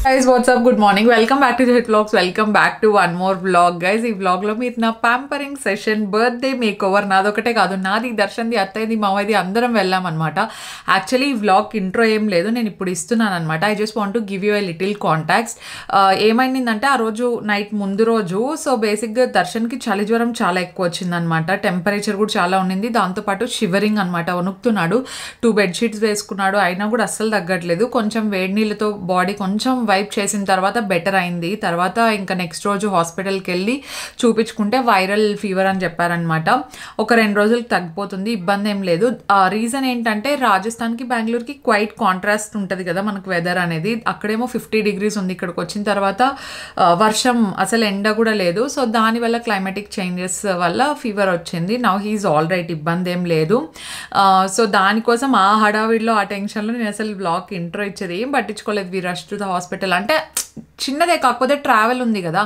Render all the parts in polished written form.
Guys, what's up? Good morning. Welcome back to the Hit Vlogs. Welcome back to one more vlog, guys. ఈ vlog లో మీరు నా pampering session birthday makeover నాదొకటే కాదు, నాది, దర్శన్ది, అత్తయ్యది, మావయ్యది అందరం వెళ్ళాం అనమాట. యాక్చువల్లీ ఈ vlog ఇంట్రో ఏం లేదు, నేను ఇప్పుడు ఇస్తున్నాను అనమాట. I just want to give you a little contacts. ఏమైందంటే ఆ రోజు నైట్ ముందు రోజు బేసిక్గా దర్శన్కి చలి జ్వరం చాలా ఎక్కువ వచ్చిందనమాట. టెంపరేచర్ కూడా చాలా ఉండింది, దాంతోపాటు షివరింగ్ అనమాట, వణుకుతున్నాడు. 2 బెడ్షీట్స్ వేసుకున్నాడు, అయినా కూడా అస్సలు తగ్గట్లేదు. కొంచెం వేడి నీళ్ళతో బాడీ కొంచెం వైప్ చేసిన తర్వాత బెటర్ అయింది. తర్వాత ఇంకా నెక్స్ట్ రోజు హాస్పిటల్కి వెళ్ళి చూపించుకుంటే వైరల్ ఫీవర్ అని చెప్పారనమాట. ఒక 2 రోజులకు తగ్గిపోతుంది, ఇబ్బంది ఏం లేదు. రీజన్ ఏంటంటే రాజస్థాన్కి బెంగళూరుకి క్వైట్ కాంట్రాస్ట్ ఉంటుంది కదా మనకు వెదర్ అనేది. అక్కడేమో 50 degrees ఉంది, ఇక్కడికి వచ్చిన తర్వాత వర్షం, అసలు ఎండ కూడా లేదు. సో దానివల్ల క్లైమాటిక్ చేంజెస్ వల్ల ఫీవర్ వచ్చింది. నౌ హీఈస్ ఆల్ రైట్, ఇబ్బంది ఏం లేదు. సో దానికోసం ఆ హడావిడిలో ఆ టెన్షన్లో నేను అసలు బ్లాగ్ ఇంట్రో ఇచ్చేది ఏం పట్టించుకోలేదు. వి రష్ టు ద హాస్పిటల్, అంటే చిన్నదే కాకపోతే ట్రావెల్ ఉంది కదా,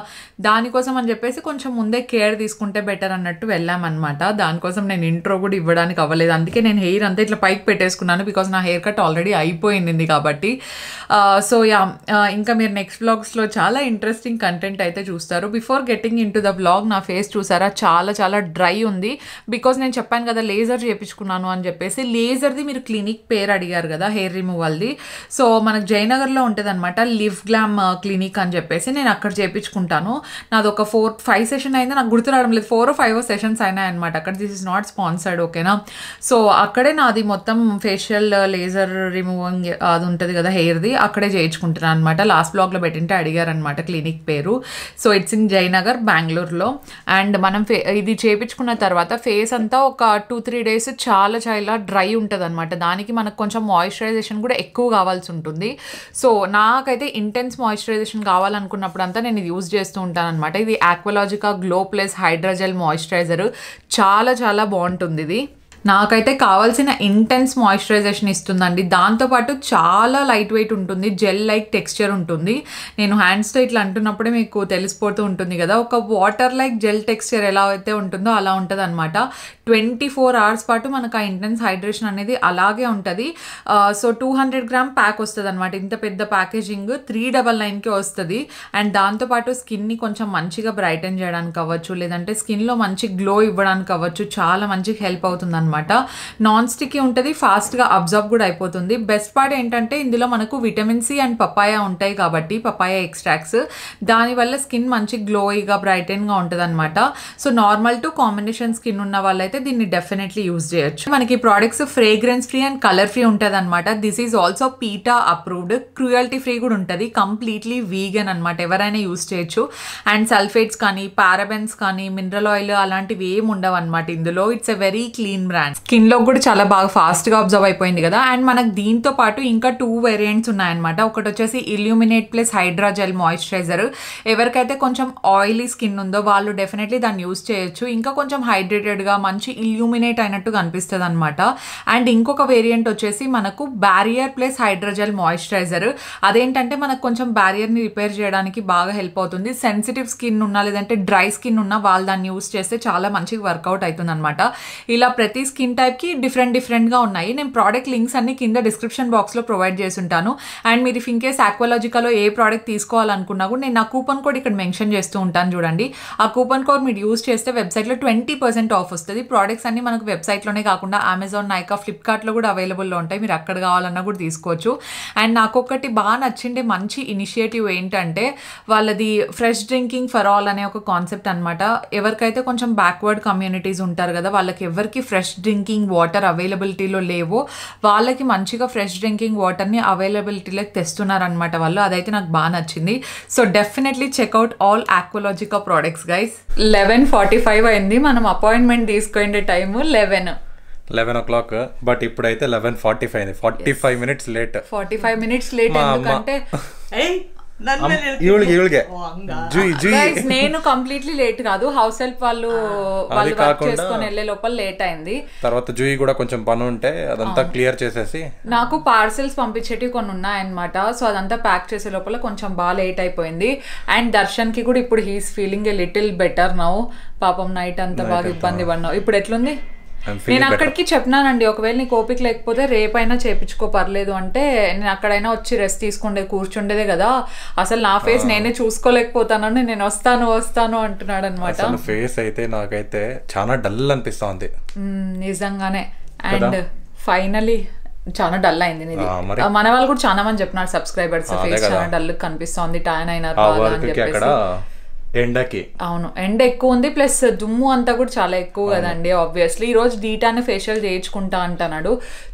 దానికోసం అని చెప్పేసి కొంచెం ముందే కేర్ తీసుకుంటే బెటర్ అన్నట్టు వెళ్ళామన్నమాట. దానికోసం నేను ఇంట్రో కూడా ఇవ్వడానికి అవ్వలేదు, అందుకే నేను హెయిర్ అంతా ఇట్లా పైకి పెట్టేసుకున్నాను, బికాజ్ నా హెయిర్ కట్ ఆల్రెడీ అయిపోయింది కాబట్టి. సో యా, ఇంకా మీరు నెక్స్ట్ వ్లాగ్స్లో చాలా ఇంట్రెస్టింగ్ కంటెంట్ అయితే చూస్తారు. Before getting in to the vlog, నా ఫేస్ చూసారా, చాలా చాలా డ్రై ఉంది. బికాజ్ నేను చెప్పాను కదా లేజర్ చేయించుకున్నాను అని చెప్పేసి. లేజర్ది మీరు క్లినిక్ పేరు అడిగారు కదా, హెయిర్ రిమూవల్ది. సో మనకు జయనగర్లో ఉంటుంది అనమాట, లివ్ గ్లామ్ క్లినిక్ అని చెప్పేసి. నేను అక్కడ చేయించుకుంటాను. నాది ఒక 4-5 సెషన్ అయింది, నాకు గుర్తు రావడం లేదు, 4 or 5 సెషన్స్ అయినాయి అనమాట అక్కడ. దిస్ ఇస్ నాట్ స్పాన్సర్డ్, ఓకేనా. సో అక్కడే నాది మొత్తం ఫేషియల్ లేజర్ రిమూవింగ్ అది ఉంటుంది కదా హెయిర్ది, అక్కడే చేయించుకుంటున్నాను అనమాట. లాస్ట్ బ్లాగ్లో పెట్టింటే అడిగారనమాట క్లినిక్ పేరు. సో ఇట్స్ ఇన్ జయనగర్, బెంగళూరులో. అండ్ మనం ఇది చేయించుకున్న తర్వాత ఫేస్ అంతా ఒక 2-3 days చాలా చాలా డ్రై ఉంటుంది అనమాట. దానికి మనకు కొంచెం మాయిశ్చరైజేషన్ కూడా ఎక్కువ కావాల్సి ఉంటుంది. సో నాకైతే ఇంటెన్స్ మాయిశ్చరైజేషన్ కావాలనుకున్నప్పుడు అంతా నేను ఇది యూజ్ చేస్తూ ఉంటాను అనమాట. ఇది ఆక్వాలాజికా గ్లో ప్లస్ హైడ్రోజెల్ మాయిశ్చరైజర్, చాలా చాలా బాగుంటుంది ఇది. నాకైతే కావాల్సిన ఇంటెన్స్ మాయిశ్చరైజేషన్ ఇస్తుందండి. దాంతోపాటు చాలా లైట్ వెయిట్ ఉంటుంది, జెల్ లైక్ టెక్స్చర్ ఉంటుంది. నేను హ్యాండ్స్తో ఇట్లా అంటున్నప్పుడే మీకు తెలిసిపోతూ ఉంటుంది కదా, ఒక వాటర్ లైక్ జెల్ టెక్స్చర్ ఎలా అయితే ఉంటుందో అలా ఉంటుంది అనమాట. 24 hours పాటు మనకు ఆ ఇంటెన్స్ హైడ్రేషన్ అనేది అలాగే ఉంటుంది. సో 200 grams ప్యాక్ వస్తుంది అనమాట. ఇంత పెద్ద ప్యాకేజింగ్ 399కి వస్తుంది. అండ్ దాంతోపాటు స్కిన్ని కొంచెం మంచిగా బ్రైటన్ చేయడానికి అవ్వచ్చు, లేదంటే స్కిన్లో మంచి గ్లో ఇవ్వడానికి అవ్వచ్చు, చాలా మంచిగా హెల్ప్ అవుతుంది అనమాట. నాన్ స్టిక్కీ ఉంటుంది, ఫాస్ట్గా అబ్జర్వ్ కూడా అయిపోతుంది. బెస్ట్ పార్ట్ ఏంటంటే ఇందులో మనకు విటమిన్ సి అండ్ పపాయా ఉంటాయి కాబట్టి, పపాయా ఎక్స్ట్రాక్ట్స్, దానివల్ల స్కిన్ మంచి గ్లోయిగా బ్రైటన్గా ఉంటుంది అనమాట. So normal to combination skin ఉన్న వాళ్ళైతే దీన్ని డెఫినెట్లీ యూజ్ చేయొచ్చు. మనకి products fragrance free and colour free ఉంటుంది అనమాట. This is also PETA approved, cruelty free కూడా ఉంటుంది, కంప్లీట్లీ వీగన్ అనమాట, ఎవరైనా యూజ్ చేయొచ్చు. అండ్ సల్ఫేట్స్ కానీ పారాబెన్స్ కానీ మినరల్ ఆయిల్ అలాంటివి ఏమి ఉండవు అనమాట ఇందులో. It's a very clean brand. Skin లో కూడా చాలా బాగా ఫాస్ట్ గా అబ్జర్వ్ అయిపోయింది కదా. అండ్ మనకు దీంతో పాటు ఇంకా 2 వేరియంట్స్ ఉన్నాయన్నమాట. ఒకటి వచ్చేసి illuminate plus hydra gel moisturizer. ఎవరికైతే కొంచెం ఆయిలీ స్కిన్ ఉందో వాళ్ళు డెఫినెట్లీ దాన్ని యూజ్ చేయొచ్చు. ఇంకా కొంచెం హైడ్రేటెడ్ గా మంచి ఇల్యూమినేట్ అయినట్టు కనిపిస్తుంది అనమాట. అండ్ ఇంకొక వేరియంట్ వచ్చేసి మనకు బ్యారియర్ ప్లస్ హైడ్రోజెల్ మాయిశ్చరైజర్. అదేంటంటే మనకు కొంచెం బ్యారియర్ ని రిపేర్ చేయడానికి బాగా హెల్ప్ అవుతుంది. సెన్సిటివ్ స్కిన్ ఉన్నా లేదంటే డ్రై స్కిన్ ఉన్నా వాళ్ళు దాన్ని యూజ్ చేస్తే చాలా మంచిగా వర్కౌట్ అవుతుంది అనమాట. ఇలా ప్రతి స్కిన్ టైప్ కి డిఫరెంట్ గా ఉన్నాయి. నేను ప్రోడక్ట్ లింక్స్ అన్ని కింద డిస్క్రిప్షన్ బాక్స్ లో ప్రొవైడ్ చేసి ఉంటాను. అండ్ మీరు ఇఫ్ ఇన్ కేస్ ఆక్వాలాజికాలో ఏ ప్రోడక్ట్ తీసుకోవాలనుకున్నా కూడా నేను నా కూపన్ కోడ్ ఇక్కడ మెన్షన్ చేస్తూ ఉంటాను చూడండి. ఆ కూపన్ కోడ్ మీరు యూజ్ చేస్తే వెబ్సైట్ లో 20% ఆఫ్ వస్తుంది. ప్రోడక్ట్స్ అన్ని మనకు వెబ్సైట్లోనే కాకుండా అమెజాన్, నైకా, ఫ్లిప్కార్ట్లో కూడా అవైలబుల్లో ఉంటాయి, మీరు అక్కడ కావాలన్నా కూడా తీసుకోవచ్చు. అండ్ నాకు ఒకటి బాగా నచ్చిండే మంచి ఇనిషియేటివ్ ఏంటంటే వాళ్ళది ఫ్రెష్ డ్రింకింగ్ ఫర్ ఆల్ అనే ఒక కాన్సెప్ట్ అనమాట. ఎవరికైతే కొంచెం బ్యాక్వర్డ్ కమ్యూనిటీస్ ఉంటారు కదా, వాళ్ళకి ఎవరికి ఫ్రెష్ డ్రింకింగ్ వాటర్ అవైలబిలిటీలో లేవో వాళ్ళకి మంచిగా ఫ్రెష్ డ్రింకింగ్ వాటర్ని అవైలబిలిటీలోకి తెస్తున్నారనమాట వాళ్ళు. అదైతే నాకు బాగా నచ్చింది. So definitely check out all Aqualogica products guys. 11:45 అయింది, మనం అపాయింట్మెంట్ తీసుకునే టైము 11 o'clock, బట్ ఇప్పుడైతే 11:45 అయింది. 45 minutes లేట్. 45 minutes లేట్ ఎందుకంటే నేను కంప్లీట్లీ లేట్ కాదు, హౌస్ హెల్ప్ వాళ్ళు వర్క్ చేసుకొని వెళ్లే లోపల లేట్ అయింది. తర్వాత జూయి కూడా కొంచెం పని ఉంటే అదంతా క్లియర్ చేసేసి నాకు పార్సెల్స్ పంపించేటివి కొన్ని ఉన్నాయన్నమాట. సో అదంతా ప్యాక్ చేసే లోపల కొంచెం బాగా లేట్ అయిపోయింది. అండ్ దర్శన్ కి కూడా ఇప్పుడు he's feeling a little better now. పాపం నైట్ అంతా బాగా ఇబ్బంది పడినావు. ఇప్పుడు ఎట్లుంది? నేను అక్కడికి చెప్పినానండి, ఒకవేళ నీకు ఓపిక లేకపోతే రేపైనా చేపించుకో పర్లేదు అంటే, నేను అక్కడైనా వచ్చి రెస్ట్ తీసుకుండే కూర్చుండేదే కదా, అసలు నా ఫేస్ నేనే చూసుకోలేకపోతానని నేను వస్తాను అంటున్నాడు అనమాట. ఫేస్ అయితే నాకైతే చాలా డల్ అనిపిస్తుంది నిజంగానే. అండ్ ఫైనలీ చాలా డల్ అయింది ఇది. మన వాళ్ళు కూడా చాలా మంది చెప్పినారు సబ్స్క్రైబర్స్, ఫేస్ చాలా డల్ కనిపిస్తుంది, టాన్ అయినారు అని చెప్పేసి. ఎండకి అవును, ఎండ ఎక్కువ ఉంది, ప్లస్ దుమ్ము అంతా కూడా చాలా ఎక్కువ కదండి. ఆబ్వియస్లీ ఈ రోజు డీటాన్ ఫేషియల్ చేయించుకుంటా అంటున్నాడు,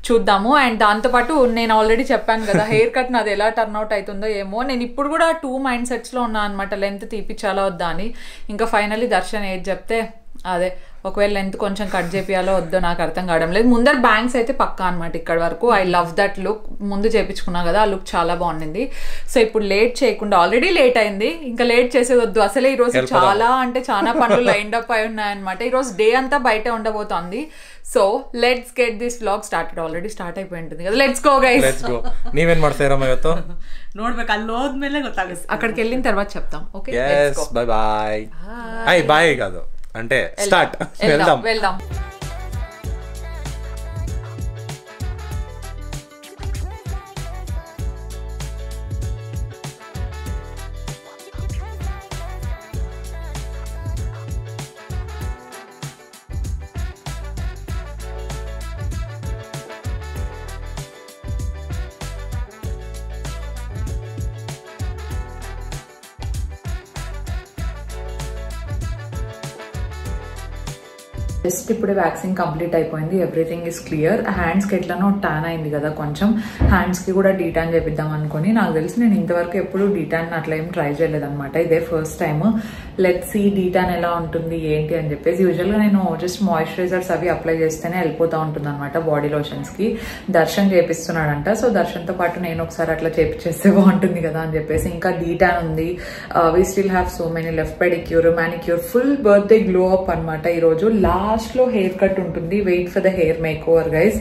చూద్దాము. అండ్ దాంతోపాటు నేను ఆల్రెడీ చెప్పాను కదా, హెయిర్ కట్ నాది ఎలా టర్న్ అవుట్ అవుతుందో ఏమో. నేను ఇప్పుడు కూడా 2 మైండ్ సెట్స్ లో ఉన్నా అనమాట, లెంత్ తీపిచ్చాలా వద్దా అని. ఇంకా ఫైనలీ దర్శన్ ఏది చెప్తే అదే, ఒకవేళ లెంత్ కొంచెం కట్ చేపియాలో వద్దో నాకు అర్థం కావడం లేదు. ముందర బ్యాంక్స్ అయితే పక్కా అనమాట ఇక్కడ వరకు. ఐ లవ్ దట్ లుక్, ముందు చేపించుకున్నా కదా ఆ లుక్ చాలా బాగుండింది. సో ఇప్పుడు లేట్ చేయకుండా, ఆల్రెడీ లేట్ అయింది, ఇంకా లేట్ చేసేది వద్దు. అసలే ఈ రోజు చాలా అంటే చాలా పనులు లైన్డ్ అప్ అయి ఉన్నాయన్నమాట. ఈ రోజు డే అంతా బయట ఉండబోతోంది. So let's get this vlog started. Already start అయిపోయి ఉంటుంది కదా, లెట్స్ గో గైస్. ನೀವೇನ್ ಮಾಡ್ತೀರಾ ಇವತ್ತು? ನೋಡ್ಬೇಕು, ಅಲ್ಲಿ ಹೋದ್ಮೇಲೆ ಗೊತ್ತಾಗುತ್ತೆ. అక్కడికి వెళ్ళిన తర్వాత చెప్తాం. Okay, bye bye. అయ్ బాయ్ కాదు అంటే స్టార్ట్, వెళ్దాం. జస్ట్ ఇప్పుడు వ్యాక్సిన్ కంప్లీట్ అయిపోయింది, ఎవ్రీథింగ్ ఇస్ క్లియర్. హ్యాండ్స్కి ఎట్లనో టాన్ అయింది కదా కొంచెం, హ్యాండ్స్కి కూడా డీటాన్ చేపిద్దాం అనుకుని. నాకు తెలిసి నేను ఇంతవరకు ఎప్పుడు డీటాన్ అట్లా ఏం ట్రై చేయలేదు అనమాట, ఇదే first time. Let's see detan ఎలా ఉంటుంది ఏంటి అని చెప్పేసి. యూజువల్గా నేను జస్ట్ మాయిశ్చరైజర్స్ అవి అప్లై చేస్తేనే వెళ్ళిపోతూ ఉంటుంది అనమాట బాడీ లోషన్స్కి. దర్శన్ చేపిస్తున్నాడంట, సో దర్శన్తో పాటు నేను ఒకసారి అట్లా చేపిచ్చేస్తే బాగుంటుంది కదా అని చెప్పేసి. ఇంకా డీటాన్ ఉంది, we still have so many left pedicure, manicure, full birthday glow up అనమాట. ఈరోజు లాస్ట్ లో హెయిర్ కట్ ఉంటుంది, wait for the hair makeover guys.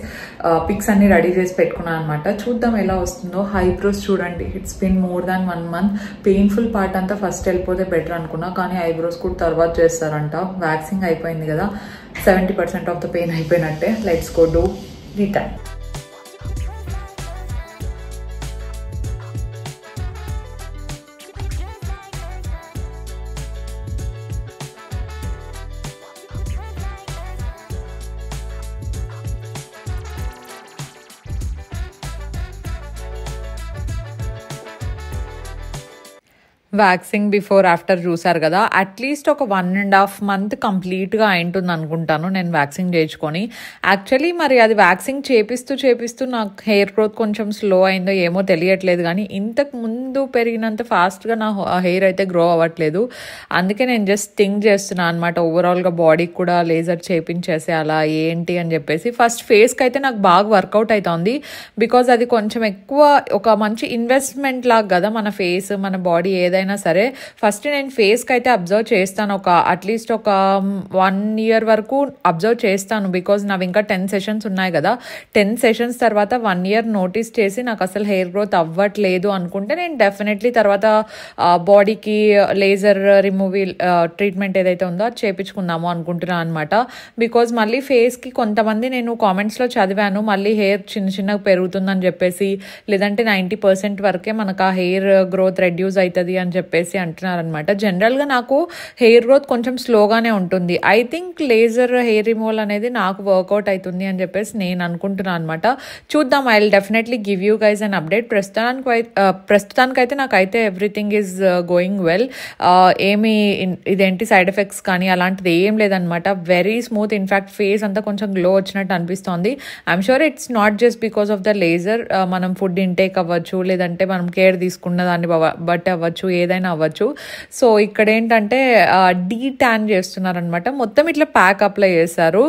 Pics అన్ని రెడీ చేసి పెట్టుకున్నాను అనమాట, చూద్దాం ఎలా వస్తుందో. ఐబ్రోస్ చూడండి, it's been more than 1 month. Painful part అంతా ఫస్ట్ వెళ్ళిపోతే బెటర్ అనుకున్నా, కానీ ఐబ్రోస్ కూడా తర్వాత చేస్తారంట. వ్యాక్సింగ్ అయిపోయింది కదా, 70% ఆఫ్ ద పెయిన్ అయిపోయినట్టే. Let's go do D-Tan. Waxing before after చూసారు కదా, అట్లీస్ట్ ఒక 1.5 month కంప్లీట్గా అయింటుంది అనుకుంటాను నేను వ్యాక్సింగ్ చేయించుకొని. యాక్చువల్లీ మరి అది వ్యాక్సింగ్ చేపిస్తూ నాకు హెయిర్ గ్రోత్ కొంచెం స్లో అయిందో ఏమో తెలియట్లేదు, కానీ ఇంతకు ముందు పెరిగినంత ఫాస్ట్గా నా హెయిర్ అయితే గ్రో అవ్వట్లేదు. అందుకే నేను జస్ట్ థింక్ చేస్తున్నాను అనమాట, ఓవరాల్గా బాడీకి కూడా లేజర్ చేయించేసి అలా ఏంటి అని చెప్పేసి. ఫస్ట్ ఫేస్కి అయితే నాకు బాగా వర్కౌట్ అవుతుంది, బికాజ్ అది కొంచెం ఎక్కువ ఒక మంచి ఇన్వెస్ట్మెంట్ లాగా కదా మన ఫేస్, మన బాడీ ఏదైనా సరే. ఫస్ట్ నేను ఫేస్కి అయితే అబ్జర్వ్ చేస్తాను, అట్లీస్ట్ ఒక 1 year వరకు అబ్జర్వ్ చేస్తాను, బికాజ్ నావి ఇంకా 10 sessions ఉన్నాయి కదా. 10 sessions తర్వాత 1 year నోటీస్ చేసి నాకు అసలు హెయిర్ గ్రోత్ అవ్వట్లేదు అనుకుంటే నేను డెఫినెట్లీ తర్వాత బాడీకి లేజర్ రిమూవల్ ట్రీట్మెంట్ ఏదైతే ఉందో అది చేయించుకుందాము అనుకుంటున్నాను అనమాట. బికాజ్ మళ్ళీ ఫేస్కి కొంతమంది నేను కామెంట్స్లో చదివాను, మళ్ళీ హెయిర్ చిన్నగా పెరుగుతుందని చెప్పేసి, లేదంటే 90% వరకే మనకు ఆ హెయిర్ గ్రోత్ రెడ్యూస్ అవుతుంది అని చెప్పేసి అంటున్నారనమాట. జనరల్గా నాకు హెయిర్ గ్రోత్ కొంచెం స్లోగానే ఉంటుంది. I think laser hair removal అనేది నాకు వర్కౌట్ అవుతుంది అని చెప్పేసి నేను అనుకుంటున్నాను అనమాట. చూద్దాం, I will definitely give you guys an update. ప్రస్తుతానికైతే నాకైతే ఎవ్రీథింగ్ ఈజ్ గోయింగ్ వెల్. ఏమి ఇదేంటి సైడ్ ఎఫెక్ట్స్ కానీ అలాంటిది ఏం లేదనమాట, వెరీ స్మూత్. ఇన్ఫ్యాక్ట్ ఫేస్ అంతా కొంచెం గ్లో వచ్చినట్టు అనిపిస్తోంది. I'm sure it's not just because of the laser. మనం ఫుడ్ ఇంటేక్ అవ్వచ్చు, లేదంటే మనం కేర్ తీసుకున్న దాన్ని బట్టి అవ్వచ్చు, ఏదైనా అవ్వచ్చు. సో ఇక్కడ ఏంటంటే డీటాన్ చేస్తున్నారనమాట, మొత్తం ఇట్లా ప్యాక్ అప్లై చేశారు.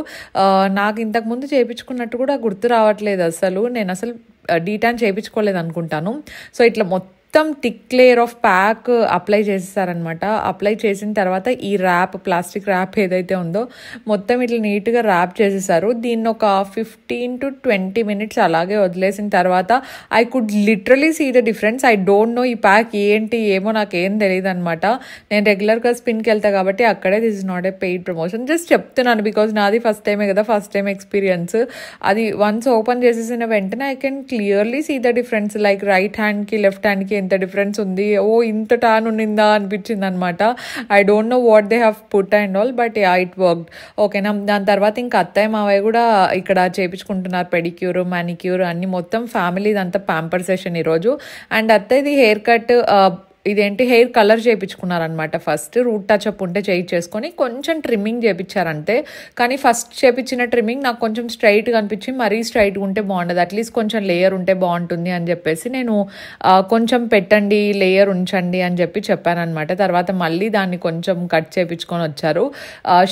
నాకు ఇంతకుముందు చేయించుకున్నట్టు కూడా గుర్తు రావట్లేదు అసలు, నేను అసలు డీటాన్ చేయించుకోలేదు అనుకుంటాను. సో ఇట్లా మొత్తం thick layer of pack apply చేసేసారనమాట. అప్లై చేసిన తర్వాత ఈ ర్యాప్, ప్లాస్టిక్ ర్యాప్ ఏదైతే ఉందో మొత్తం ఇట్లా నీట్గా ర్యాప్ చేసేసారు. దీన్ని ఒక 15 to 20 minutes అలాగే వదిలేసిన తర్వాత I could literally see the difference. I don't know ఈ ప్యాక్ ఏంటి ఏమో నాకేం తెలియదు అనమాట. నేను రెగ్యులర్గా స్పిన్కి వెళ్తా కాబట్టి అక్కడే this is not a paid promotion, just చెప్తున్నాను బికాజ్ నాది ఫస్ట్ టైమే కదా, ఫస్ట్ టైం ఎక్స్పీరియన్స్. అది వన్స్ ఓపెన్ చేసేసిన వెంటనే I can clearly see the difference. Like right హ్యాండ్కి లెఫ్ట్ హ్యాండ్కి ఎంత డిఫరెన్స్ ఉంది, ఓ ఇంత టాన్ ఉన్నిందా అనిపించింది అనమాట. I don't know what they have put and all, but it worked. ఓకేనా. దాని తర్వాత ఇంకా అత్తయ్య మావయ్య కూడా ఇక్కడ చేయించుకుంటున్నారు పెడిక్యూర్, మానిక్యూర్ అన్ని, మొత్తం ఫ్యామిలీ అంతా ప్యాంపర్ సెషన్ ఈరోజు. అండ్ అత్తయ్యది హెయిర్ కట్ ఇదేంటి హెయిర్ కలర్ చేయించుకున్నారనమాట. ఫస్ట్ రూట్ టచ్ అప్ ఉంటే చేసుకొని కొంచెం ట్రిమ్మింగ్ చేయించారంతే. కానీ ఫస్ట్ చేయించిన ట్రిమ్మింగ్ నాకు కొంచెం స్ట్రైట్గా అనిపించి, మరీ స్ట్రైట్గా ఉంటే బాగుండదు, అట్లీస్ట్ కొంచెం లేయర్ ఉంటే బాగుంటుంది అని చెప్పేసి నేను కొంచెం పెట్టండి, లేయర్ ఉంచండి అని చెప్పానమాట. తర్వాత మళ్ళీ దాన్ని కొంచెం కట్ చేయించుకొని వచ్చారు.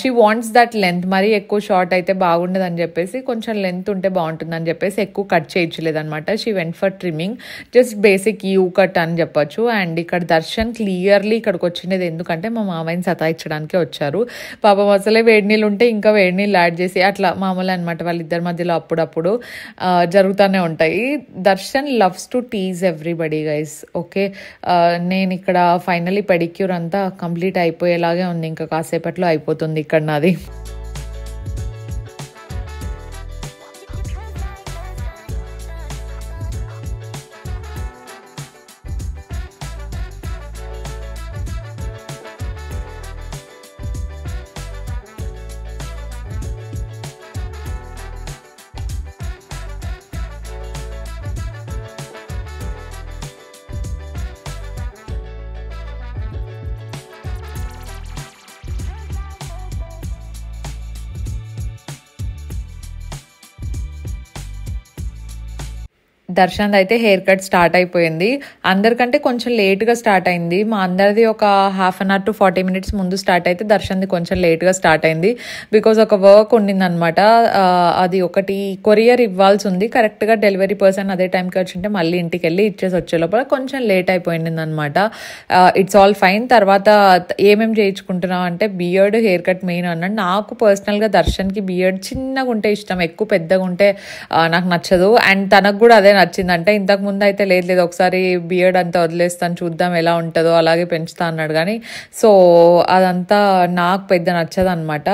షీ వాంట్స్ దట్ లెంత్, మరీ ఎక్కువ షార్ట్ అయితే బాగుండదు అని చెప్పేసి కొంచెం లెంత్ ఉంటే బాగుంటుంది అని చెప్పేసి ఎక్కువ కట్ చేయించలేదనమాట. She went for trimming, just basic U cut అని చెప్పొచ్చు. అండ్ ఇక్కడ దర్శన్ క్లియర్లీ ఇక్కడికి వచ్చినది ఎందుకంటే మా మామయ్యని సతాయించడానికే వచ్చారు. పాపం అసలే వేడి నీళ్ళు ఉంటే ఇంకా వేడి నీళ్ళు యాడ్ చేసి అట్లా మామూలు అనమాట. వాళ్ళిద్దరి మధ్యలో అప్పుడప్పుడు జరుగుతూనే ఉంటాయి. Darshan loves to tease everybody guys. Okay, నేను ఇక్కడ ఫైనలీ పెడిక్యూర్ అంతా కంప్లీట్ అయిపోయేలాగే ఉంది, ఇంకా కాసేపట్లో అయిపోతుంది ఇక్కడ నాది. దర్శన్ అయితే హెయిర్ కట్ స్టార్ట్ అయిపోయింది. అందరికంటే కొంచెం లేట్గా స్టార్ట్ అయింది. మా అందరిది ఒక 1/2 to 40 minutes ముందు స్టార్ట్ అయితే దర్శన్ది కొంచెం లేట్గా స్టార్ట్ అయింది. బికాజ్ ఒక వర్క్ ఉండిందనమాట. అది ఒకటి కొరియర్ ఇవ్వాల్సి ఉంది. కరెక్ట్గా డెలివరీ పర్సన్ అదే టైంకి వచ్చింటే మళ్ళీ ఇంటికి వెళ్ళి ఇచ్చేసి వచ్చే లోపల కొంచెం లేట్ అయిపోయింది అనమాట. It's all fine. తర్వాత ఏమేమి చేయించుకుంటున్నాం అంటే బియర్డ్, హెయిర్ కట్ మెయిన్ అన్నాడు. నాకు పర్సనల్గా దర్శన్కి బియర్డ్ చిన్నగా ఉంటే ఇష్టం, ఎక్కువ పెద్దగా ఉంటే నాకు నచ్చదు. అండ్ తనకు కూడా అదే నచ్చిందంటే. ఇంతకు ముందు అయితే లేదు ఒకసారి బియర్డ్ అంతా వదిలేస్తాను చూద్దాం ఎలా ఉంటుందో అలాగే పెంచుతా అన్నాడు. కానీ సో అదంతా నాకు పెద్ద నచ్చదు అనమాట.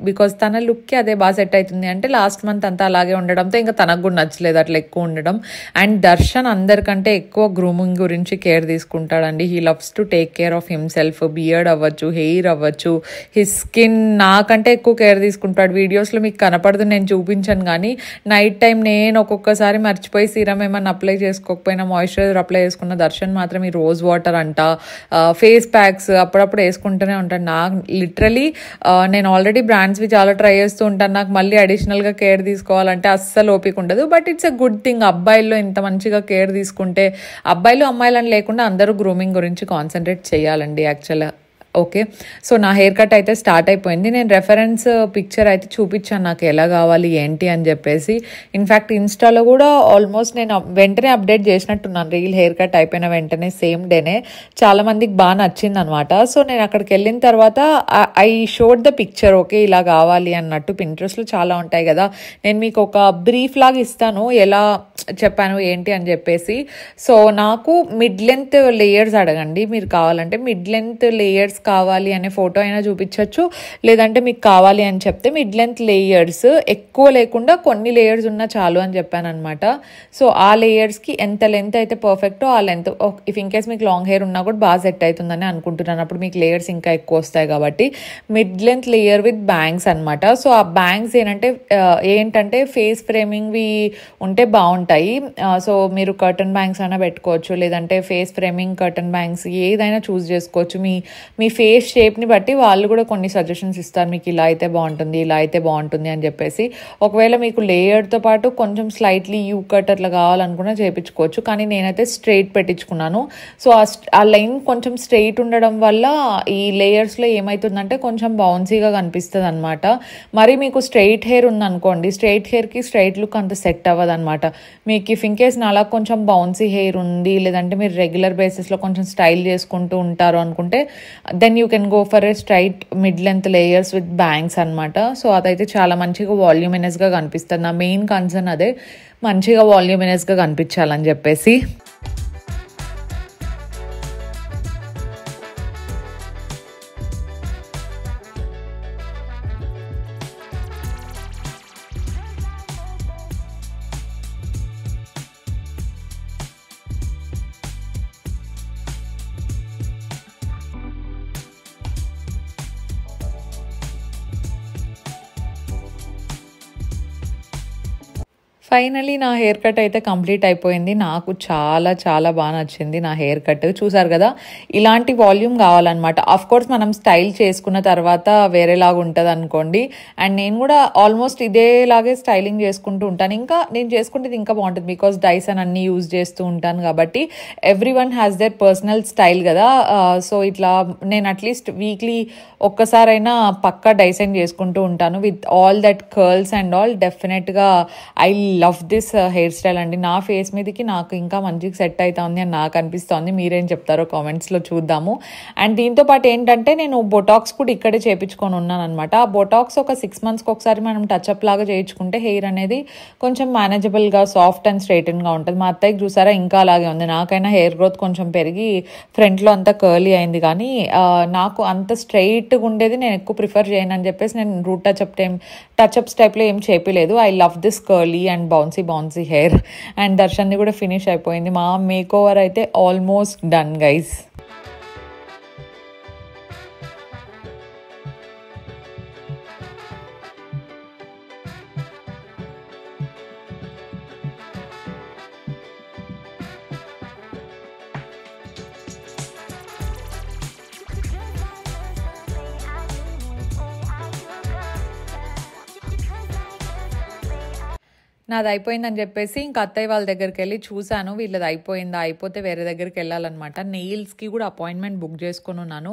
బికాజ్ తన లుక్కి అదే బాగా సెట్ అవుతుంది. అంటే లాస్ట్ మంత్ అంతా అలాగే ఉండడంతో ఇంకా తనకు కూడా నచ్చలేదు అట్లా ఎక్కువ ఉండడం. అండ్ దర్శన్ అందరికంటే ఎక్కువ గ్రూమింగ్ గురించి కేర్ తీసుకుంటాడండి. He loves to take care of himself. Beard అవ్వచ్చు, హెయిర్ అవ్వచ్చు, హిస్ స్కిన్ నాకంటే ఎక్కువ కేర్ తీసుకుంటాడు. వీడియోస్లో మీకు కనపడదు, నేను చూపించాను. కానీ నైట్ టైం నేను ఒక్కొక్కసారి మర్చిపోయి సీరం ఏమన్నా అప్లై చేసుకోకపోయినా మాయిశ్చరైజర్ అప్లై చేసుకున్న దర్శన్ మాత్రం ఈ రోజ్ వాటర్ అంట, ఫేస్ ప్యాక్స్ అప్పుడప్పుడు వేసుకుంటూనే ఉంటాను. నాకు లిటరలీ నేను ఆల్రెడీ బ్రాండ్స్వి చాలా ట్రై చేస్తూ ఉంటాను. నాకు మళ్ళీ అడిషనల్గా కేర్ తీసుకోవాలంటే అస్సలు ఓపిక ఉండదు. But it's a good thing. అబ్బాయిల్లో ఇంత మంచిగా కేర్ తీసుకుంటే, అబ్బాయిలు అమ్మాయిలని లేకుండా అందరూ గ్రూమింగ్ గురించి కాన్సన్ట్రేట్ చేయాలండి యాక్చువల్గా. ఓకే, సో నా హెయిర్ కట్ అయితే స్టార్ట్ అయిపోయింది. నేను రెఫరెన్స్ పిక్చర్ అయితే చూపించాను నాకు ఎలా కావాలి ఏంటి అని చెప్పేసి. ఇన్ఫ్యాక్ట్ ఇన్స్టాలో కూడా ఆల్మోస్ట్ నేను వెంటనే అప్డేట్ చేసినట్టున్నాను. రీల్ హెయిర్ కట్ అయిపోయిన వెంటనే సేమ్ డేనే. చాలామందికి బాగా నచ్చింది అనమాట. సో నేను అక్కడికి వెళ్ళిన తర్వాత I showed the picture. Okay ఇలా కావాలి అన్నట్టు. పింట్రెస్ట్లో చాలా ఉంటాయి కదా, నేను మీకు ఒక బ్రీఫ్ లాగా ఇస్తాను ఎలా చెప్పాను ఏంటి అని చెప్పేసి. సో నాకు మిడ్ లెంత్ లేయర్స్ అడగండి మీరు కావాలంటే. మిడ్ లెంత్ లేయర్స్ కావాలి అనే ఫోటో అయినా చూపించవచ్చు, లేదంటే మీకు కావాలి అని చెప్తే మిడ్ లెంత్ లేయర్స్ ఎక్కువ లేకుండా కొన్ని లేయర్స్ ఉన్నా చాలు అని చెప్పాను అనమాట. సో ఆ లేయర్స్కి ఎంత లెంత్ అయితే పర్ఫెక్టో ఆ లెంత్. ఇఫ్ ఇన్ కేస్ మీకు లాంగ్ హెయిర్ ఉన్నా కూడా బాగా సెట్ అవుతుందని అనుకుంటున్నాను. అప్పుడు మీకు లేయర్స్ ఇంకా ఎక్కువ వస్తాయి కాబట్టి mid length layer with bangs అనమాట. సో ఆ బ్యాంగ్స్ ఏంటంటే ఫేస్ ఫ్రేమింగ్వి ఉంటే బాగుంటాయి. సో మీరు కర్టన్ బ్యాంగ్స్ అయినా పెట్టుకోవచ్చు, లేదంటే ఫేస్ ఫ్రేమింగ్ కర్టన్ బ్యాంగ్స్ ఏదైనా చూస్ చేసుకోవచ్చు. మీ ఫేస్ షేప్ని బట్టి వాళ్ళు కూడా కొన్ని సజెషన్స్ ఇస్తారు, మీకు ఇలా అయితే బాగుంటుంది, ఇలా అయితే బాగుంటుంది అని చెప్పేసి. ఒకవేళ మీకు లేయర్తో పాటు కొంచెం స్లైట్లీ యూ కట్ అట్లా కావాలనుకున్నా చేయించుకోవచ్చు. కానీ నేనైతే స్ట్రైట్ పెట్టించుకున్నాను. సో ఆ లైన్ కొంచెం స్ట్రైట్ ఉండడం వల్ల ఈ లేయర్స్లో ఏమవుతుందంటే కొంచెం బౌన్సీగా కనిపిస్తుంది అనమాట. మరి మీకు స్ట్రైట్ హెయిర్ ఉందనుకోండి, స్ట్రైట్ హెయిర్కి స్ట్రైట్ లుక్ అంత సెట్ అవ్వదు అనమాట. మీకు ఇఫ్ ఇన్కేస్ నాలా కొంచెం బౌన్సీ హెయిర్ ఉంది, లేదంటే మీరు రెగ్యులర్ బేసిస్లో కొంచెం స్టైల్ చేసుకుంటూ ఉంటారు అనుకుంటే then you can go for a straight mid length layers with bangs అనమాట. సో అదైతే చాలా మంచిగా వాల్యూమినస్గా కనిపిస్తుంది. నా మెయిన్ కన్సర్న్ అదే, మంచిగా వాల్యూమినస్గా కనిపించాలని చెప్పేసి. ఫైనలీ నా హెయిర్ కట్ అయితే కంప్లీట్ అయిపోయింది. నాకు చాలా చాలా బాగా నచ్చింది నా హెయిర్ కట్. చూసారు కదా, ఇలాంటి వాల్యూమ్ కావాలన్నమాట. ఆఫ్ కోర్స్ మనం స్టైల్ చేసుకున్న తర్వాత వేరేలాగా ఉంటుంది అనుకోండి. అండ్ నేను కూడా ఆల్మోస్ట్ ఇదేలాగే స్టైలింగ్ చేసుకుంటూ ఉంటాను. ఇంకా నేను చేసుకుంటే ఇంకా బాగుంటుంది, బికాస్ డైసన్ అన్నీ యూజ్ చేస్తూ ఉంటాను కాబట్టి. Every one has their personal style కదా. సో ఇట్లా నేను అట్లీస్ట్ వీక్లీ ఒక్కసారైనా పక్కా డైసన్ చేసుకుంటూ ఉంటాను with all that curls and all. డెఫినెట్గా I love this hair style అండి. నా ఫేస్ మీదకి నాకు ఇంకా మంచిగా సెట్ అవుతుంది అని నాకు అనిపిస్తుంది. మీరేం చెప్తారో కామెంట్స్లో చూద్దాము. అండ్ దీంతో పాటు ఏంటంటే నేను బొటాక్స్ కూడా ఇక్కడే చేయించుకొని ఉన్నాను అనమాట. ఆ బొటాక్స్ ఒక 6 monthsకి ఒకసారి మనం టచ్అప్ లాగా చేయించుకుంటే హెయిర్ అనేది కొంచెం మేనేజబుల్గా సాఫ్ట్ అండ్ స్ట్రైటన్గా ఉంటుంది. మా అత్తయ్యకి చూసారా ఇంకా అలాగే ఉంది. నాకైనా హెయిర్ గ్రోత్ కొంచెం పెరిగి ఫ్రంట్లో అంతా కర్లీ అయింది, కానీ నాకు అంత స్ట్రైట్గా ఉండేది నేను ఎక్కువ ప్రిఫర్ చేయను అని చెప్పేసి నేను రూట్ టచ్అప్స్ టైప్లో ఏం చేపలేదు. I love this curly and bouncy hair. And దర్శన్ది కూడా ఫినిష్ అయిపోయింది. మా మేక్ ఓవర్ అయితే ఆల్మోస్ట్ డన్ గైస్. నాది అయిపోయిందని చెప్పేసి ఇంకా అత్తయ్య వాళ్ళ దగ్గరికి వెళ్ళి చూశాను, వీళ్ళది అయిపోయిందా, అయిపోతే వేరే దగ్గరికి వెళ్ళాలన్నమాట. నెయిల్స్కి కూడా అపాయింట్మెంట్ బుక్ చేసుకుని ఉన్నాను.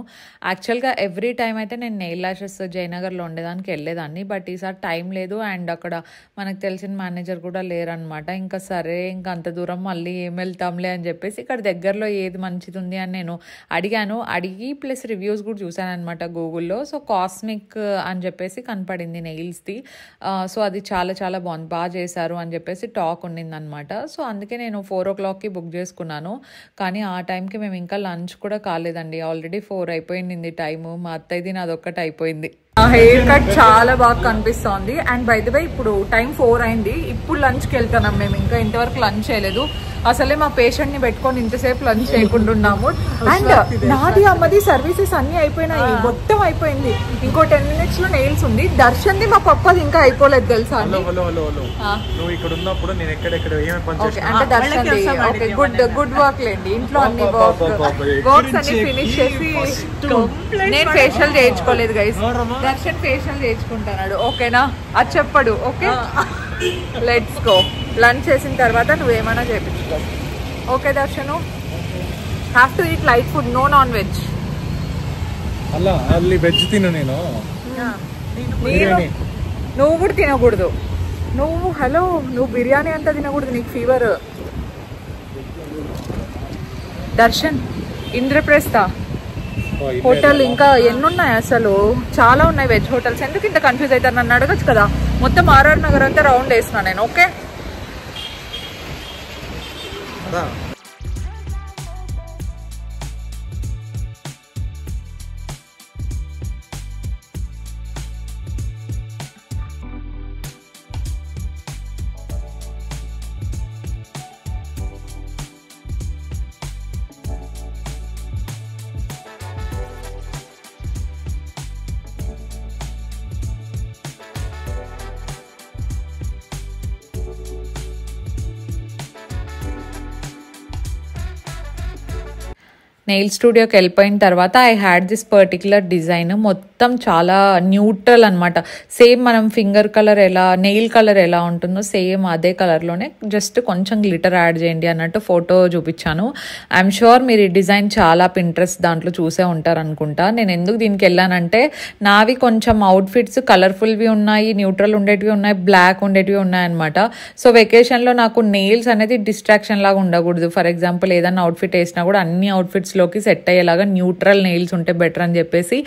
యాక్చువల్గా ఎవ్రీ టైం అయితే నేను నెయిల్ లాషెస్ జయనగర్లో ఉండేదానికి వెళ్ళేదాన్ని, బట్ ఈసారి టైం లేదు. అండ్ అక్కడ మనకు తెలిసిన మేనేజర్ కూడా లేరనమాట. ఇంకా సరే ఇంకా అంత దూరం మళ్ళీ ఏం వెళ్తాంలే అని చెప్పేసి ఇక్కడ దగ్గరలో ఏది మంచిది ఉంది అని నేను అడిగి ప్లస్ రివ్యూస్ కూడా చూశాను అనమాట గూగుల్లో. సో కాస్మిక్ అని చెప్పేసి కనపడింది నెయిల్స్ది. సో అది చాలా చాలా బాగుంది, బాగా చేశారు అని చెప్పేసి టాక్ ఉండిందనమాట. సో అందుకే నేను 4 o'clockకి బుక్ చేసుకున్నాను. కానీ ఆ టైంకి మేము ఇంకా లంచ్ కూడా కాలేదండి, ఆల్రెడీ 4 అయిపోయింది టైము. మా అత్తయ్యది నాదొక్కటి అయిపోయింది. హెయిర్ కట్ చాలా బాగా కనిపిస్తోంది. అండ్ బై ద వే ఇప్పుడు టైం 4 అయింది. ఇప్పుడు లంచ్కి వెళ్తున్నాం మేము. ఇంకా ఇంతవరకు లంచ్ చేయలేదు. అసలే మా పేషెంట్ని పెట్టుకొని ఇంతసేపు లంచ్ చేయకుంటున్నాము. అండ్ నాది అమ్మది సర్వీసెస్ అన్నీ అయిపోయినాయి, మొత్తం అయిపోయింది. ఇంకో 10 minutesలో నెయిల్స్ ఉంది. దర్శన్ది మా పప్పది ఇంకా అయిపోలేదు తెలుసా. అంటే దర్శన్ది ఓకే, గుడ్ వర్క్ లేండి. ఇంట్లో అన్ని వర్క్స్ అన్ని ఫినిష్ చేసి నేను ఫేషియల్ చేయించుకోలేదు గైస్. దర్శన్ ఫేషియల్ చేయించుకుంటున్నాడు. ఓకేనా, అది చెప్పడు. Okay, let's go. లంచ్ చేసిన తర్వాత నువ్వేమైనా చేయించుకో. Okay Darshan, have to eat light food, no non veg. Veg తిను. నేను నువ్వు కూడా తినకూడదు. నువ్వు బిర్యానీ అంతా తినకూడదు, నీకు ఫీవర్. దర్శన్, ఇంద్రప్రస్థ హోటల్ ఇంకా ఎన్నున్నాయి అసలు, చాలా ఉన్నాయి వెజ్ హోటల్స్. ఎందుకు ఇంత కన్ఫ్యూజ్ అవుతారు, నన్ను అడగచ్చు కదా. మొత్తం ఆర్ఆర్ నగర్ అంతా రౌండ్ వేస్తున్నా నేను. ఓకే నెయిల్ స్టూడియోకి వెళ్ళిపోయిన తర్వాత I had this particular design. మొత్తం చాలా న్యూట్రల్ అనమాట. సేమ్ మనం ఫింగర్ కలర్ ఎలా, నెయిల్ కలర్ ఎలా ఉంటుందో సేమ్ అదే కలర్లోనే, జస్ట్ కొంచెం గ్లిటర్ యాడ్ చేయండి అన్నట్టు ఫోటో చూపించాను. ఐఎమ్ షూర్ మీరు ఈ డిజైన్ చాలా పింట్రెస్ట్ దాంట్లో చూసే ఉంటారు అనుకుంటా. నేను ఎందుకు దీనికి వెళ్ళానంటే నావి కొంచెం అవుట్ఫిట్స్ కలర్ఫుల్వి ఉన్నాయి, న్యూట్రల్ ఉండేటివి ఉన్నాయి, బ్లాక్ ఉండేటివి ఉన్నాయి అనమాట. సో వెకేషన్లో నాకు నెయిల్స్ అనేది డిస్ట్రాక్షన్ లాగా ఉండకూడదు. ఫర్ ఎగ్జాంపుల్ ఏదైనా అవుట్ఫిట్ వేసినా కూడా అన్ని అవుట్ఫిట్స్లోకి సెట్ అయ్యేలాగా న్యూట్రల్ నెయిల్స్ ఉంటే బెటర్ అని చెప్పేసి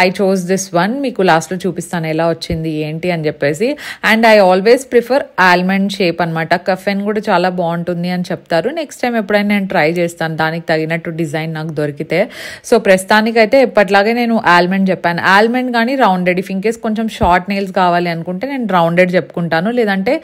ఐ చోజ్ దిస్ వన్. మీకు లాస్ట్లో చూపిస్తాను ఎలా వచ్చింది ఏంటి అని చెప్పేసి. And I always prefer almond shape అనమాట. కఫెన్ కూడా చాలా బాగుంటుంది అని చెప్తారు. నెక్స్ట్ టైం ఎప్పుడైనా నేను ట్రై చేస్తాను దానికి తగినట్టు డిజైన్ నాకు దొరికితే. సో ప్రస్తుతానికైతే ఎప్పటిలాగే నేను ఆల్మండ్ చెప్పాను. ఆల్మండ్ కానీ రౌండెడ్, ఇఫ్ ఇన్ కేస్ కొంచెం షార్ట్ నెయిల్స్ కావాలి అనుకుంటే నేను రౌండెడ్ చెప్పుకుంటాను, లేదంటే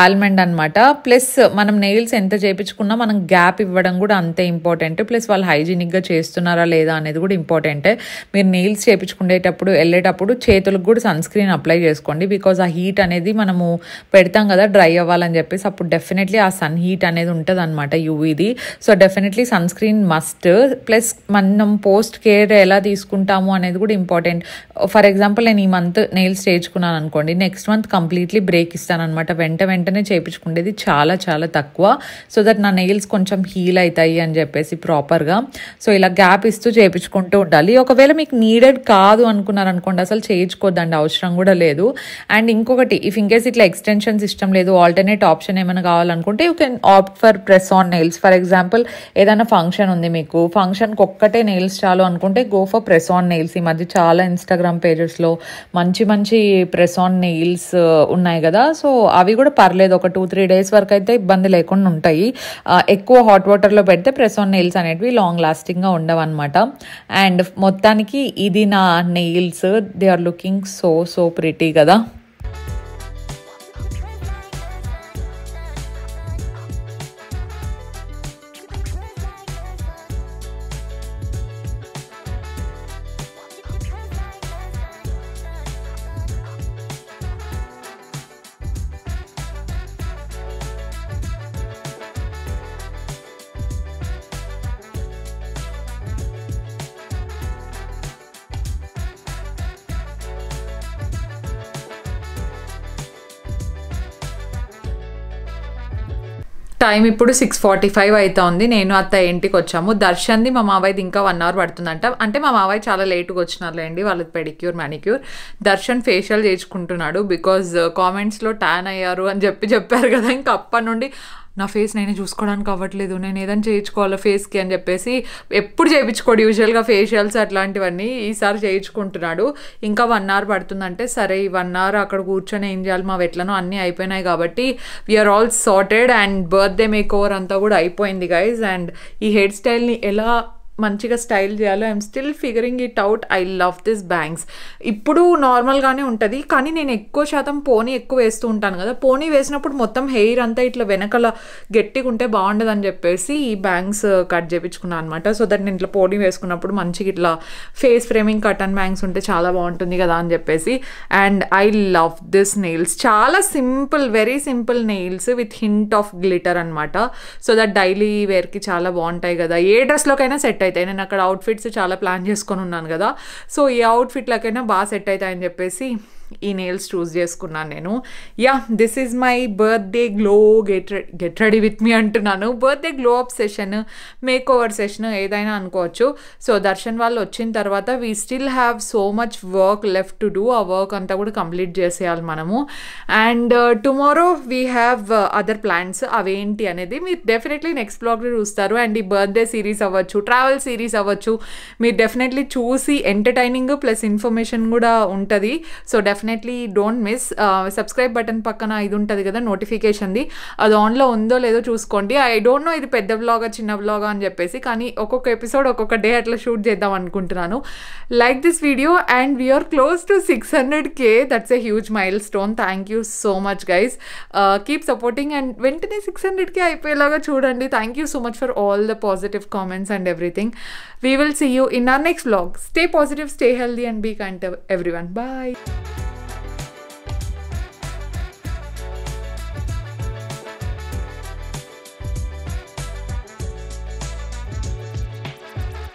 ఆల్మండ్ అనమాట. ప్లస్ మనం నెయిల్స్ ఎంత చేయించుకున్నా మనం గ్యాప్ ఇవ్వడం కూడా అంతే ఇంపార్టెంట్. ప్లస్ వాళ్ళు హైజీనిక్గా చేస్తున్నారా లేదా అనేది కూడా ఇంపార్టెంటే. మీరు నెయిల్స్ చేయించుకునేటప్పుడు వెళ్ళేటప్పుడు చేతులకు కూడా సన్ స్క్రీన్ అప్లై చేసుకోండి. బికాజ్ ఆ హీట్ అనేది మనము పెడతాం కదా డ్రై అవ్వాలని చెప్పేసి, అప్పుడు డెఫినెట్లీ ఆ సన్ హీట్ అనేది ఉంటుంది అనమాట యూవీది. So definitely sun screen must. Plus మనం పోస్ట్ కేర్ ఎలా తీసుకుంటాము అనేది కూడా ఇంపార్టెంట్. ఫర్ ఎగ్జాంపుల్ నేను ఈ మంత్ నెయిల్స్ చేయించుకున్నాను అనుకోండి, నెక్స్ట్ మంత్ కంప్లీట్లీ బ్రేక్ ఇస్తాను అనమాట. వెంటనే చేయించుకునేది చాలా చాలా తక్కువ, సో దట్ నా నెయిల్స్ కొంచెం హీల్ అవుతాయి అని చెప్పేసి ప్రాపర్గా. సో ఇలా గ్యాప్ ఇస్తూ చేయించుకుంటూ ఉండాలి. ఒకవేళ మీకు నీడెడ్ కాదు అనుకున్నారనుకోండి అసలు చేయించుకోద్దండి, అవసరం కూడా లేదు. అండ్ ఇంకొకటి, ఇఫ్ ఇన్ కేస్ ఇట్లా ఎక్స్టెన్షన్ సిస్టమ్ లేదు, ఆల్టర్నేట్ ఆప్షన్ ఏమైనా కావాలనుకుంటే you can opt for press on nails. For example ఏదైనా ఫంక్షన్ ఉంది మీకు, ఫంక్షన్కి ఒక్కటే నెయిల్స్ చాలు అనుకుంటే go for press on nails. ఈ మధ్య చాలా ఇన్స్టాగ్రామ్ పేజెస్లో మంచి ప్రెస్ ఆన్ నెయిల్స్ ఉన్నాయి కదా. సో అవి కూడా పర్లేదు, ఒక 2-3 డేస్ వరకు అయితే ఇబ్బంది లేకుండా ఉంటాయి. ఎక్కువ హాట్ వాటర్లో పెడితే ప్రెస్ ఆన్ నెయిల్స్ అనేటివి లాంగ్ లాస్టింగ్గా ఉండవు అనమాట. అండ్ మొత్తానికి ఇది నా nails. They are looking so pretty కదా. టైం ఇప్పుడు 6:45 అవుతుంది. నేను అత్త ఇంటికి వచ్చాము. దర్శన్ది మా మావయ్యది ఇంకా 1 అవర్ పడుతుందంట. అంటే మా మావయ్య చాలా లేట్గా వచ్చినారులేండి, వాళ్ళది పెడిక్యూర్ మ్యానిక్యూర్. దర్శన్ ఫేషియల్ చేయించుకుంటున్నాడు బికాజ్ కామెంట్స్లో ట్యాన్ అయ్యారు అని చెప్పారు కదా. ఇంకా అప్పటి నుండి నా ఫేస్ నేనే చూసుకోవడానికి అవ్వట్లేదు, నేను ఏదైనా చేయించుకోవాలా ఫేస్కి అని చెప్పేసి ఎప్పుడు చేయించుకోడు యూజువల్గా ఫేషియల్స్ అట్లాంటివన్నీ. ఈసారి చేయించుకుంటున్నాడు. ఇంకా 1 అవర్ పడుతుందంటే సరే ఈ 1 అవర్ అక్కడ కూర్చొని ఏం చేయాలి, మా ఎట్లనో అన్నీ అయిపోయినాయి కాబట్టి we are all sorted. And birthday makeover అంతా కూడా అయిపోయింది గైజ్. అండ్ ఈ హెయిర్ స్టైల్ని ఎలా మంచిగా స్టైల్ చేయాలో I'm still figuring it out. I love this bangs. ఇప్పుడు నార్మల్గానే ఉంటుంది కానీ నేను ఎక్కువ శాతం పోనీ ఎక్కువ వేస్తూ ఉంటాను కదా. పోనీ వేసినప్పుడు మొత్తం హెయిర్ అంతా ఇట్లా వెనకల గట్టిగా ఉంటే బాగుండదు అని చెప్పేసి ఈ బ్యాంగ్స్ కట్ చేయించుకున్నాను అనమాట. సో దట్ నేను ఇట్లా పోనీ వేసుకున్నప్పుడు మంచిగా ఇట్లా ఫేస్ ఫ్రేమింగ్ కటన్ బ్యాంగ్స్ ఉంటే చాలా బాగుంటుంది కదా అని చెప్పేసి. And I love this nails. చాలా simple, very simple nails with hint of glitter అనమాట. సో దట్ డైలీ వేర్కి చాలా బాగుంటాయి కదా. ఏ డ్రెస్లోకైనా సెట్ అవుతాయి. నేను అక్కడ అవుట్ఫిట్స్ చాలా ప్లాన్ చేసుకొని ఉన్నాను కదా. సో ఈ అవుట్ఫిట్లకైనా బాగా సెట్ అవుతాయని చెప్పేసి ఈ నెయిల్స్ చూస్ చేసుకున్నాను నేను. Yeah, this is my birthday glow get ready with me అంటున్నాను. Birthday glow up session, make over session ఏదైనా అనుకోవచ్చు. సో దర్శన్ వాళ్ళు వచ్చిన తర్వాత we still have so much work left to do. ఆ వర్క్ అంతా కూడా కంప్లీట్ చేసేయాలి మనము. And tomorrow we have other plans. అవేంటి అనేది మీరు డెఫినెట్లీ నెక్స్ట్ బ్లాగ్లో చూస్తారు. అండ్ ఈ బర్త్డే సిరీస్ అవ్వచ్చు, ట్రావెల్ సిరీస్ అవ్వచ్చు, మీరు డెఫినెట్లీ చూసి ఎంటర్టైనింగ్ ప్లస్ ఇన్ఫర్మేషన్ కూడా ఉంటుంది. So definitely don't miss. Subscribe button పక్కన ఇది ఉంటుంది కదా నోటిఫికేషన్ది, అది ఆన్లో ఉందో లేదో చూసుకోండి. ఐ డోంట్ నో ఇది పెద్ద వ్లాగా చిన్న వ్లాగా అని చెప్పేసి, కానీ ఒక్కొక్క ఎపిసోడ్ ఒక్కొక్క డే అట్లా షూట్ చేద్దాం అనుకుంటున్నాను. Like this video and we are close to 600K. That's a huge milestone. Thank you so much guys. Keep supporting and వెంటనే 600K అయిపోయేలాగా చూడండి. Thank you so much for all the positive comments and everything. We will see you in our next vlog. Stay positive, stay healthy and be kind to everyone. Bye.